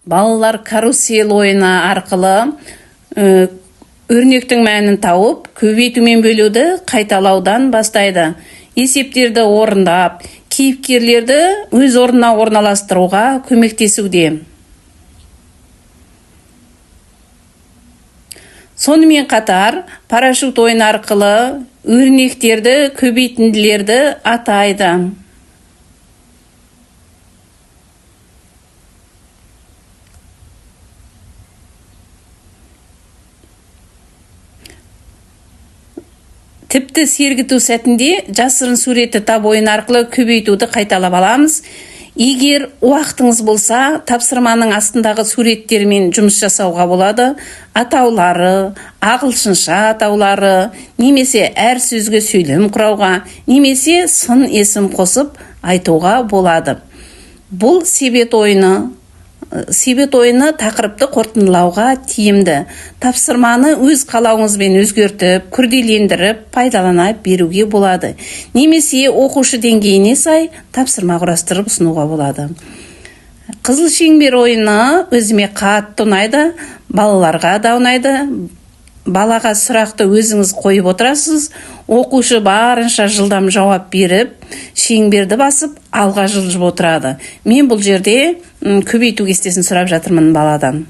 Балалар карусель ойыны арқылы өрнектің мәнін тауып, көбейту мен бөлуді қайталаудан бастайды. Есептерді орындап, кейіпкерлерді өз орнына орналастыруға көмектесуде. Сонымен қатар, парашют ойыны арқылы өрнектерді, көбейтінділерді атайды. Тіпті сергіту сәтінде жасырын суретті табу ойыны арқылы көбейтуді қайталап аламыз. Егер уақытыңыз болса, тапсырманың астындағы суреттермен жұмыс жасауға болады. Атаулары, ағылшынша атаулары, немесе әр сөзге сөйлем құрауға, немесе сын есім қосып айтуға болады. Бұл себет ойыны тақырыпты қорытындылауға тиімді. Тапсырманы өз қалауыңызбен өзгертіп, күрделендіріп, пайдалана беруге болады. Немесе оқушы деңгейіне сай тапсырма құрастырып ұсынуға болады. Қызыл шеңбер ойыны өзіме қатты ұнайды, балаларға да ұнайды. Балаға сұрақты өзіңіз қойып отырасыз, оқушы барынша жылдам жауап беріп, шеңберді басып, алға жылжып отырады. Мен бұл жерде көбейту кестесін сұрап жатырмын баладан.